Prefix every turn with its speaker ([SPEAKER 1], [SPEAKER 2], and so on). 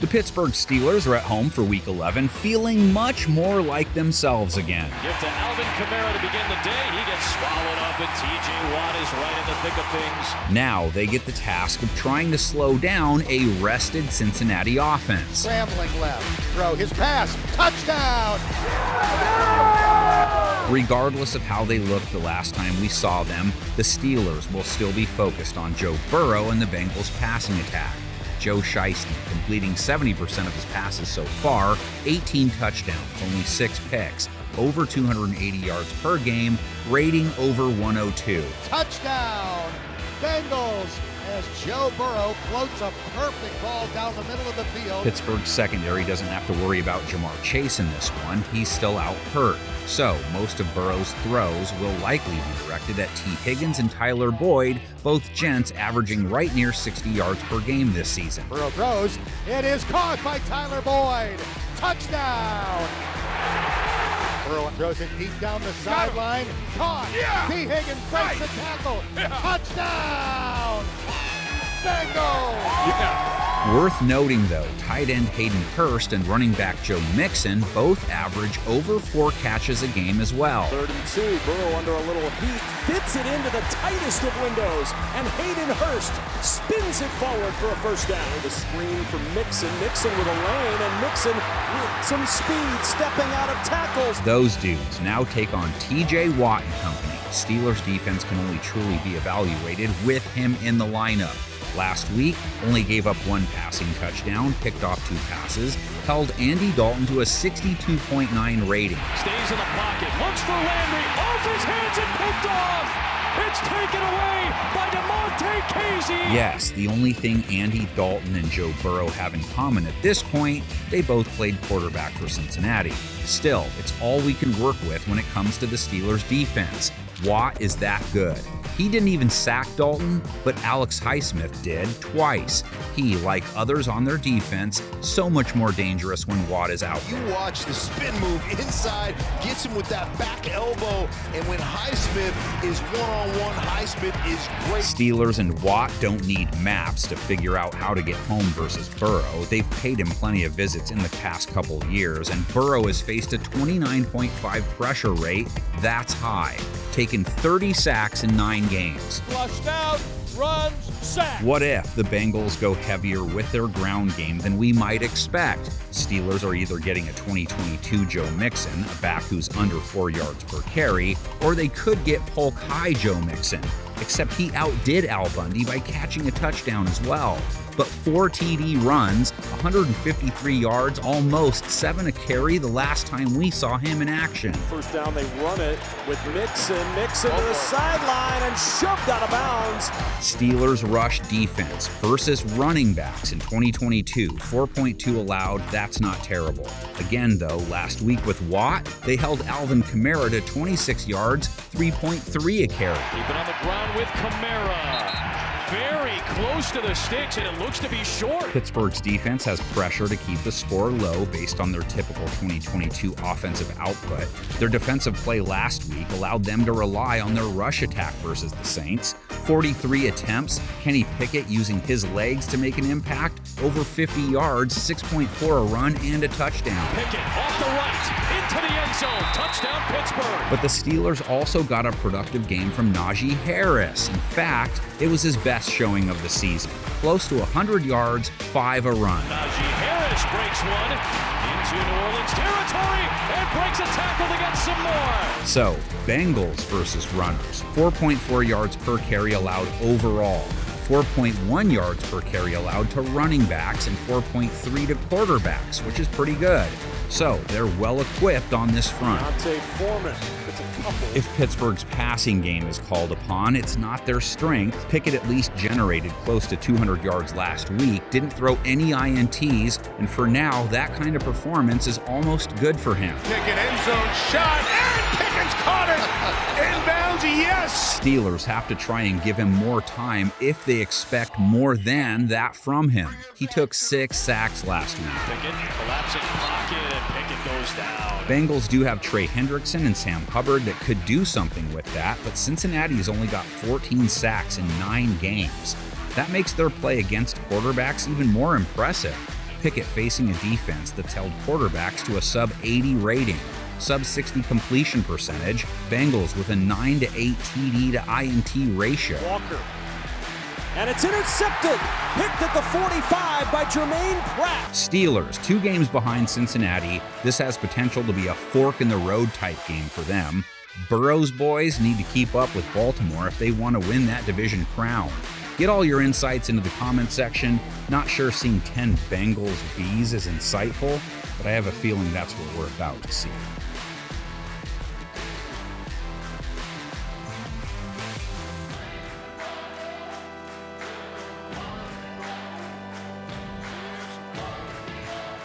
[SPEAKER 1] The Pittsburgh Steelers are at home for Week 11, feeling much more like themselves again.
[SPEAKER 2] Give to Alvin Kamara to begin the day. He gets swallowed up, and T.J. Watt is right in the thick of things.
[SPEAKER 1] Now they get the task of trying to slow down a rested Cincinnati offense.
[SPEAKER 3] Scrambling left, throw his pass, touchdown!
[SPEAKER 1] Regardless of how they looked the last time we saw them, the Steelers will still be focused on Joe Burrow and the Bengals' passing attack. Joe Shiesty completing 70% of his passes so far, 18 touchdowns, only 6 picks, over 280 yards per game, rating over 102.
[SPEAKER 3] Touchdown, Bengals, as Joe Burrow floats a perfect ball down the middle of the field.
[SPEAKER 1] Pittsburgh's secondary doesn't have to worry about Jamar Chase in this one. He's still out hurt. So, most of Burrow's throws will likely be directed at T. Higgins and Tyler Boyd, both gents averaging right near 60 yards per game this season.
[SPEAKER 3] Burrow throws. It is caught by Tyler Boyd. Touchdown! Burrow throws it deep down the sideline. Caught.
[SPEAKER 4] Yeah.
[SPEAKER 3] T. Higgins breaks the tackle. Yeah. Touchdown! Bengals!
[SPEAKER 4] Yeah.
[SPEAKER 1] Worth noting, though, tight end HAYDEN HURST and running back Joe MIXON both average over 4 catches a game as well.
[SPEAKER 5] 3rd and 2, Burrow under a little heat, fits it into the tightest of windows, and HAYDEN HURST spins it forward for a first down. The screen for MIXON, MIXON with a lane, and MIXON with some speed, stepping out of tackles.
[SPEAKER 1] Those dudes now take on T.J. Watt and company. Steelers defense can only truly be evaluated with him in the lineup. Last week, only gave up 1 passing touchdown, picked off 2 passes, held Andy Dalton to a 62.9 rating.
[SPEAKER 2] Stays in the pocket, looks for Landry, off his hands and picked off! It's taken away by DeMonte Casey!
[SPEAKER 1] Yes, the only thing Andy Dalton and Joe Burrow have in common at this point, they both played quarterback for Cincinnati. Still, it's all we can work with when it comes to the Steelers' defense. Watt is that good. He didn't even sack Dalton, but Alex Highsmith did twice. He, like others on their defense, so much more dangerous when Watt is out.
[SPEAKER 4] You watch the spin move inside, gets him with that back elbow, and when Highsmith is one-on-one, Highsmith is great.
[SPEAKER 1] Steelers and Watt don't need maps to figure out how to get home versus Burrow. They've paid him plenty of visits in the past couple years, and Burrow has faced a 29.5 pressure rate. That's high. Taken 30 sacks in 9 games.
[SPEAKER 5] Flushed out, runs, sack.
[SPEAKER 1] What if the Bengals go heavier with their ground game than we might expect? Steelers are either getting a 2022 Joe MIXON, a back who's under 4 yards per carry, or they could get Polk High Joe MIXON, except he outdid Al Bundy by catching a touchdown as well. But 4 TD runs, 153 yards, almost 7 a carry the last time we saw him in action.
[SPEAKER 5] First down, they run it with MIXON. MIXON to the sideline and shoved out of bounds.
[SPEAKER 1] Steelers rush defense versus running backs in 2022. 4.2 allowed, that's not terrible. Again, though, last week with Watt, they held Alvin Kamara to 26 yards, 3.3 a carry.
[SPEAKER 2] Keep it on the ground with Kamara. Very close to the sticks, and it looks to be short.
[SPEAKER 1] Pittsburgh's defense has pressure to keep the score low based on their typical 2022 offensive output. Their defensive play last week allowed them to rely on their rush attack versus the Saints. 43 attempts, Kenny Pickett using his legs to make an impact, over 50 yards, 6.4 a run, and a touchdown.
[SPEAKER 2] Pickett off the right, into the end zone, touchdown Pittsburgh.
[SPEAKER 1] But the Steelers also got a productive game from Najee Harris. In fact, it was his best showing of the season. Close to 100 yards, 5 a run.
[SPEAKER 2] Najee Harris breaks one into New Orleans territory and breaks a tackle to get some more.
[SPEAKER 1] So, Bengals versus runners. 4.4 yards per carry allowed overall. 4.1 yards per carry allowed to running backs and 4.3 to quarterbacks, which is pretty good. So, they're well equipped on this front. If Pittsburgh's passing game is called upon, it's not their strength. Pickett at least generated close to 200 yards last week, didn't throw any INTs, and for now, that kind of performance is almost good for him.
[SPEAKER 4] Pickett end zone shot, and Pickett's caught it! Inbounds, yes!
[SPEAKER 1] Steelers have to try and give him more time if they expect more than that from him. He took 6 sacks last week.
[SPEAKER 2] Pickett collapsing pocket, and Pickett goes down.
[SPEAKER 1] Bengals do have Trey Hendrickson and Sam Hubbard that could do something with that, but Cincinnati has only got 14 sacks in 9 games. That makes their play against quarterbacks even more impressive. Pickett facing a defense that's held quarterbacks to a sub-80 rating, sub-60 completion percentage, Bengals with a 9-8 TD to INT ratio.
[SPEAKER 5] Walker. And it's intercepted. Picked at the 45 by Jermaine Pratt.
[SPEAKER 1] Steelers, 2 games behind Cincinnati. This has potential to be a fork-in-the-road type game for them. Burrow's boys need to keep up with Baltimore if they want to win that division crown. Get all your insights into the comment section. Not sure seeing 10 Bengals Bs is insightful, but I have a feeling that's what we're about to see.